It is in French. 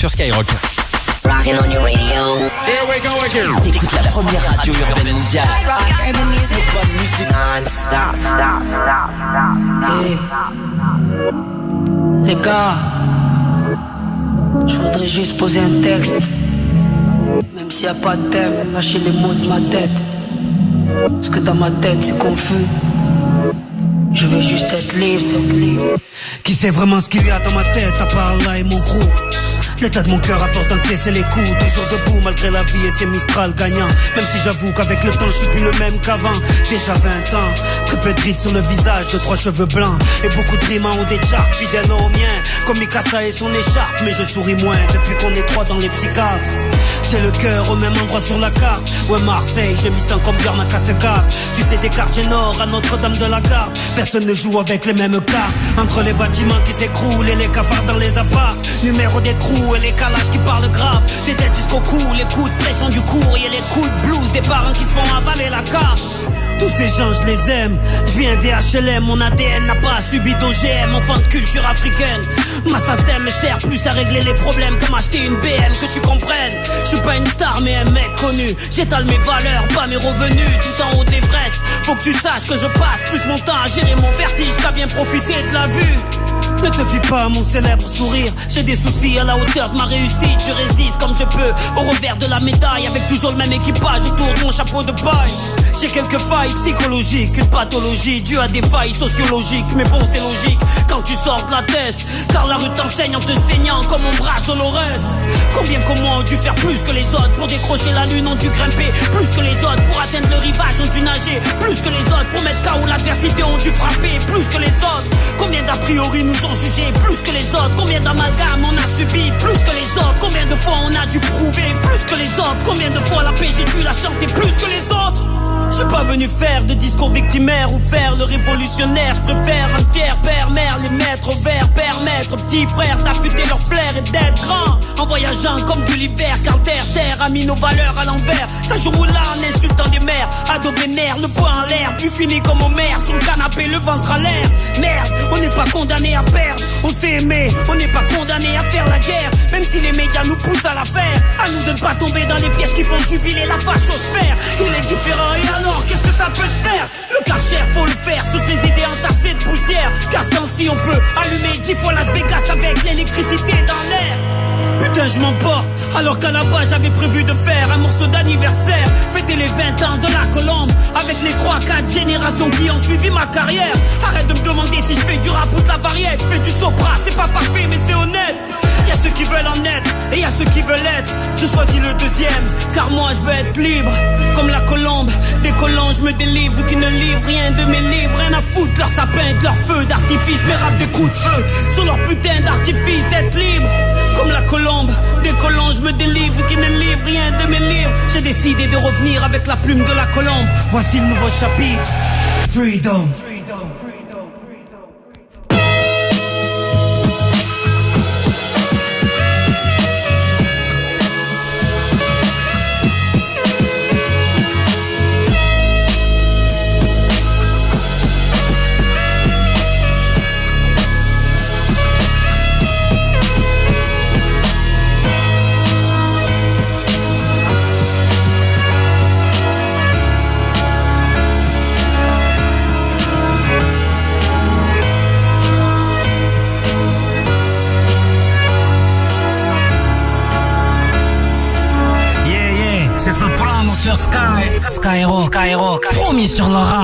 sur Skyrock. Rockin' on your radio. Here we go again. T'écoutes la première radio urbaine mondiale. Urban music. Non-stop. Hey. Les gars, je voudrais juste poser un texte. Même s'il n'y a pas de thème, lâcher les mots de ma tête. Parce que dans ma tête c'est confus. Je veux juste être libre. Qui sait vraiment ce qu'il y a dans ma tête à part là et mon crew. L'état de mon cœur à force d'encaisser les coups. Toujours debout malgré la vie et ses Mistral gagnants. Même si j'avoue qu'avec le temps je suis plus le même qu'avant. Déjà 20 ans, très peu de rides sur le visage, 2-3 cheveux blancs et beaucoup de rimes ont des charts fidèles aux miens. Comme Mikasa et son écharpe, mais je souris moins depuis qu'on est 3 dans les psychiatres. J'ai le cœur au même endroit sur la carte. Ouais Marseille, je m'y sens comme Björn à 4-4. Tu sais des quartiers nord à Notre-Dame de la Garde. Personne ne joue avec les mêmes cartes. Entre les bâtiments qui s'écroulent et les cafards dans les apparts. Numéro des trous et les calages qui parlent grave. Des têtes jusqu'au cou, les coups de pression du courrier, les coups de blues des parents qui se font avaler la carte. Tous ces gens je les aime. Je viens des HLM, mon ADN n'a pas subi d'OGM. Enfant de culture africaine. Ma SACEM me sert plus à régler les problèmes que m'acheter une BM, que tu comprennes. Je suis pas une star mais un mec connu. J'étale mes valeurs, pas mes revenus. Tout en haut de l'Everest. Faut que tu saches que je passe plus mon temps à gérer mon vertige qu'à bien profiter de la vue. Ne te fie pas à mon célèbre sourire. J'ai des soucis à la hauteur de ma réussite. Je résiste comme je peux au revers de la médaille. Avec toujours le même équipage autour de mon chapeau de paille. J'ai quelques failles psychologiques, une pathologie due à des failles sociologiques. Mais bon c'est logique quand tu sors de la thèse. Car la rue t'enseigne en te saignant comme ombrage dolorese. Combien comment ont dû faire plus que les autres. Pour décrocher la lune ont dû grimper plus que les autres. Pour atteindre le rivage ont dû nager plus que les autres. Pour mettre KO l'adversité ont dû frapper plus que les autres. Combien d'a priori nous ont jugé plus que les autres. Combien d'amalgames on a subi plus que les autres. Combien de fois on a dû prouver plus que les autres. Combien de fois la paix j'ai dû la chanter plus que les autres. Je suis pas venu faire de discours victimaire ou faire le révolutionnaire. Je préfère un fier père, mère, les mettre au vert, permettre aux petits frères d'affûter leur flair et d'être grands. En voyageant comme Gulliver, car terre a mis nos valeurs à l'envers. Ça joue là en insultant des mères, ado vénère, le poing en l'air, puis fini comme Homer, sur le canapé, le ventre à l'air. Merde, on n'est pas condamné à perdre, on s'est aimé, on n'est pas condamné à faire la guerre. Même si les médias nous poussent à la faire, à nous de ne pas tomber dans les pièges qui font jubiler la fachosphère. Il est différent et alors qu'est-ce que ça peut te faire? Le Karcher faut le faire sur ses idées entassées de poussière. Car ce temps-ci on peut allumer 10 fois Las Vegas avec l'électricité dans l'air. Putain je m'emporte, alors qu'à la base j'avais prévu de faire un morceau d'anniversaire. Fêter les 20 ans de la Colombe, avec les 3-4 générations qui ont suivi ma carrière. Arrête de me demander si je fais du rap ou de la variette. Je fais du sopra, c'est pas parfait mais c'est honnête. Y'a ceux qui veulent en être, et y'a ceux qui veulent être. Je choisis le deuxième, car moi je veux être libre. Comme la Colombe, décollant je me délivre. Vu qu'ils ne livrent rien de mes livres. Rien à foutre, leur sapin, de leur feu d'artifice. Mes rap des coups de feu, sur leur putain d'artifice. Être libre, comme la Colombe, décollant je me délivre. Vu qu'ils ne livrent rien de mes livres. J'ai décidé de revenir avec la plume de la Colombe. Voici le nouveau chapitre, Freedom. Sur Skyrock, premier sur le rap.